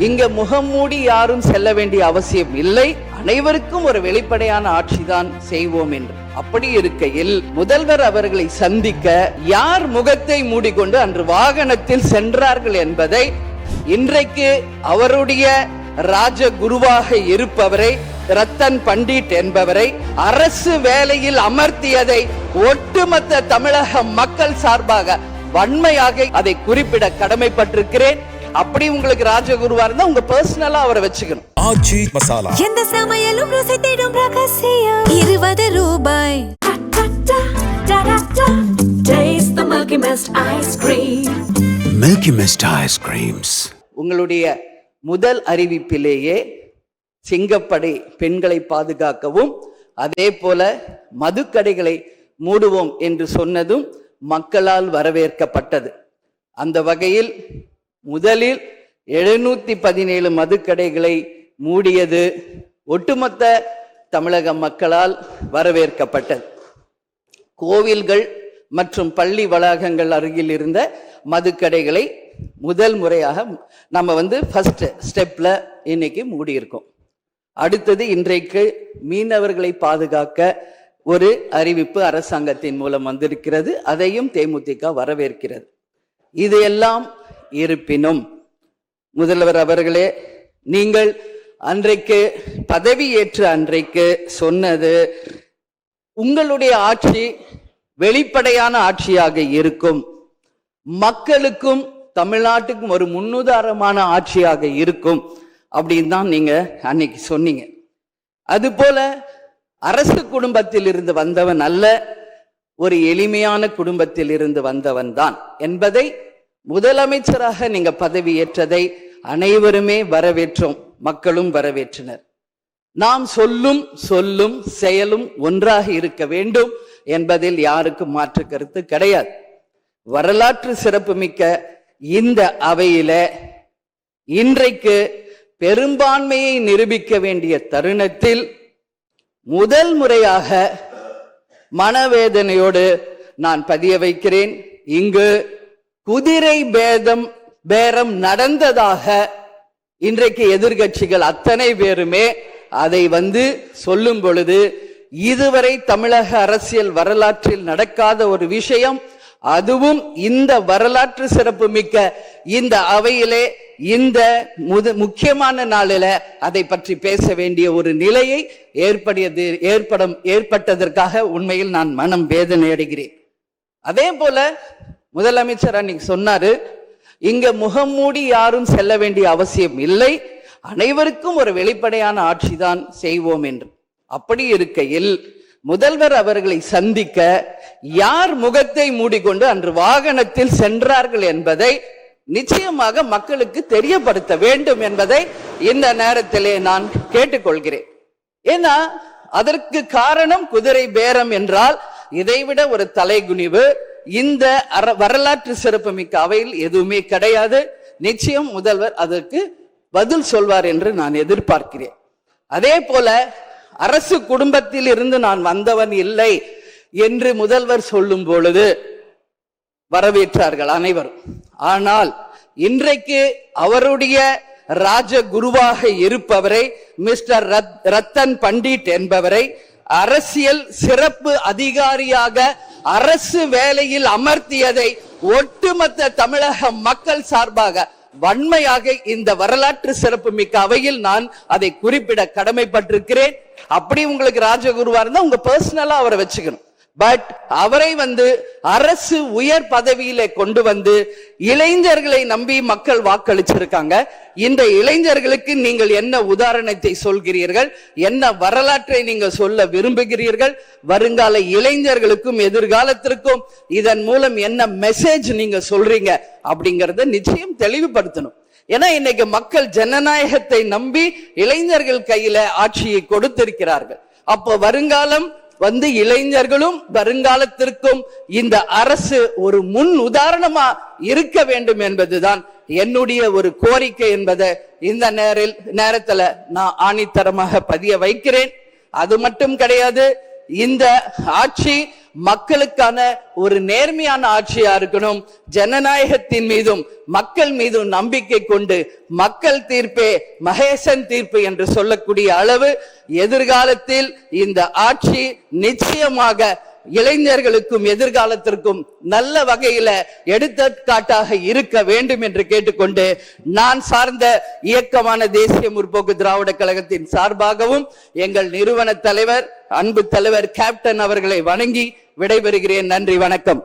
இங்க முகமூடி யாரும் செல்ல வேண்டிய அவசியம் இல்லை, அனைவருக்கும் ஒரு வெளிப்படையான ஆட்சிதான் செய்வோம் என்று. அப்படி இருக்கையில் முதல்வர் அவர்களை சந்திக்க யார் முகத்தை மூடிக்கொண்டு அன்று வாகனத்தில் சென்றார்கள் என்பதை, இன்றைக்கு அவருடைய ராஜ குருவாக இருப்பவரை ரத்தன் பண்டிட் என்பவரை அரசு வேலையில் அமர்த்தியதை ஒட்டுமொத்த தமிழக மக்கள் சார்பாக வன்மையாக அதை குறிப்பிட கடமைப்பட்டிருக்கிறேன். அப்படி உங்களுக்கு ராஜகுருவா இருந்தா உங்க பர்சனலா அவரை வச்சுக்கணும். ஆச்சி மசாலா எந்த சமையலும் ருசி தேடும் ரகசியம் 20 ரூபாய். Taste the Milky Mist ice cream. Milky Mist ice creams. உங்களுடைய முதல் அறிவிப்பிலேயே சிங்கப்படை பெண்களை பாதுகாக்கவும் அதே போல மதுக்கடைகளை மூடுவோம் என்று சொன்னதும் மக்களால் வரவேற்கப்பட்டது. அந்த வகையில் முதலில் 717 மதுக்கடைகளை மூடியது ஒட்டுமொத்த தமிழக மக்களால் வரவேற்கப்பட்டது. கோவில்கள் மற்றும் பள்ளி வளாகங்கள் அருகில் இருந்த மதுக்கடைகளை முதல் முறையாக நம்ம ஃபர்ஸ்ட் ஸ்டெப்ல இன்னைக்கு மூடியிருக்கோம். அடுத்தது இன்றைக்கு மீனவர்களை பாதுகாக்க ஒரு அறிவிப்பு அரசாங்கத்தின் மூலம் வந்திருக்கிறது. அதையும் தேமுதிக வரவேற்கிறது. இது எல்லாம் இருப்பினும் முதல்வர் அவர்களே, நீங்கள் அன்றைக்கு பதவியேற்ற அன்றைக்கு சொன்னது உங்களுடைய ஆட்சி வெளிப்படையான ஆட்சியாக இருக்கும், மக்களுக்கும் தமிழ்நாட்டுக்கும் ஒரு முன்னுதாரணமான ஆட்சியாக இருக்கும் அப்படின்னு தான் நீங்க அன்னைக்கு சொன்னீங்க. அதுபோல அரசு குடும்பத்தில் இருந்து வந்தவன் அல்ல, ஒரு எளிமையான குடும்பத்தில் இருந்து வந்தவன் தான் என்பதை முதலமைச்சராக நீங்க பதவியேற்றதை அனைவருமே வரவேற்றோம், மக்களும் வரவேற்றனர். நாம் சொல்லும் செயலும் ஒன்றாக இருக்க வேண்டும் என்பதில் யாருக்கும் மாற்று கருத்து கிடையாது. வரலாற்று சிறப்புமிக்க இந்த அவையில இன்றைக்கு பெரும்பான்மையை நிரூபிக்க வேண்டிய தருணத்தில் முதல் முறையாக மனவேதனையோடு நான் பதிய வைக்கிறேன், இங்கு குதிரை பேரம் நடந்ததாக இன்றைக்கு எதிர்கட்சிகள் அத்தனை பேருமே அதை சொல்லும் பொழுது, இதுவரை தமிழக அரசியல் வரலாற்றில் நடக்காத ஒரு விஷயம், அதுவும் இந்த வரலாற்று சிறப்பு மிக்க இந்த அவையிலே இந்த முக்கியமான நாளில அதை பற்றி பேச வேண்டிய ஒரு நிலையை ஏற்பட்டதற்காக உண்மையில் நான் மனம் வேதனை அடைகிறேன். அதே போல முதலமைச்சர் அன்னைக்கு சொன்னாரு, இங்க முகமூடி யாரும் செல்ல வேண்டிய அவசியம் இல்லை, அனைவருக்கும் ஒரு வெளிப்படையான ஆட்சிதான் செய்வோம் என்று. அப்படி இருக்கையில் முதல்வர் அவர்களை சந்திக்க யார் முகத்தை மூடிக்கொண்டு அன்று வாகனத்தில் சென்றார்கள் என்பதை நிச்சயமாக மக்களுக்கு தெரியப்படுத்த வேண்டும் என்பதை இந்த நேரத்திலே நான் கேட்டுக்கொள்கிறேன். ஏன்னா அதற்கு காரணம் குதிரை பேரம் என்றால் இதைவிட ஒரு தலைகுனிவு இந்த வரலாற்று சிறப்புமிக்க அவையில் எதுவுமே கிடையாது. நிச்சயம் முதல்வர் அதற்கு பதில் சொல்வார் என்று நான் எதிர்பார்க்கிறேன். அதே போல அரசு குடும்பத்தில் இருந்து நான் வந்தவன் இல்லை என்று முதல்வர் சொல்லும் பொழுது வரவேற்றார்கள் அனைவரும். ஆனால் இன்றைக்கு அவருடைய ராஜ குருவாக இருப்பவரை மிஸ்டர் ரத்தன் பண்டிட் என்பவரை அரசியல் சிறப்பு அதிகாரியாக அரசு வேலையில் அமர்த்தியதை ஒட்டுமொத்த தமிழக மக்கள் சார்பாக வன்மையாக இந்த வரலாற்று சிறப்பு மிக்க அவையில் நான் அதை குறிப்பிட கடமைப்பட்டிருக்கிறேன். அப்படி உங்களுக்கு ராஜகுருவா இருந்தா உங்க பர்சனலா அவரை வச்சுக்கணும். பட் அவரை அரசு உயர் பதவியிலே கொண்டு இளைஞர்களை நம்பி மக்கள் வாக்களிச்சிருக்காங்க. இந்த இளைஞர்களுக்கு நீங்கள் என்ன உதாரணத்தை சொல்கிறீர்கள், என்ன வரலாற்றை நீங்கள் சொல்ல விரும்புகிறீர்கள், வருங்கால இளைஞர்களுக்கும் எதிர்காலத்திற்கும் இதன் மூலம் என்ன மெசேஜ் நீங்க சொல்றீங்க அப்படிங்கறத நிச்சயம் தெளிவுபடுத்தணும். ஏன்னா இன்னைக்கு மக்கள் ஜனநாயகத்தை நம்பி இளைஞர்கள் கையில ஆட்சியை கொடுத்திருக்கிறார்கள். அப்போ வருங்காலம் இளைஞர்களும் வருங்காலத்திற்கும் இந்த அரசு ஒரு முன் உதாரணமா இருக்க வேண்டும் என்பதுதான் என்னுடைய ஒரு கோரிக்கை என்பதை இந்த நேரத்துல நான் ஆணித்தரமாக பதிய வைக்கிறேன். அது மட்டும் கிடையாது, இந்த ஆட்சி மக்களுக்கான ஒரு நேர்மையான ஆட்சியா இருக்கணும். ஜனநாயகத்தின் மீதும் மக்கள் மீதும் நம்பிக்கை கொண்டு மக்கள் தீர்ப்பே மகேசன் தீர்ப்பு என்று சொல்லக்கூடிய அளவு எதிர்காலத்தில் இந்த ஆட்சி நிச்சயமாக இளைஞர்களுக்கும் எதிர்காலத்திற்கும் நல்ல வகையில எடுத்துக்காட்டாக இருக்க வேண்டும் என்று கேட்டுக்கொண்டு, நான் சார்ந்த இயக்கமான தேசிய முற்போக்கு திராவிட கழகத்தின் சார்பாகவும் எங்கள் நிறுவன தலைவர் அன்பு தலைவர் கேப்டன் அவர்களை வணங்கி விடைபெறுகிறேன். நன்றி, வணக்கம்.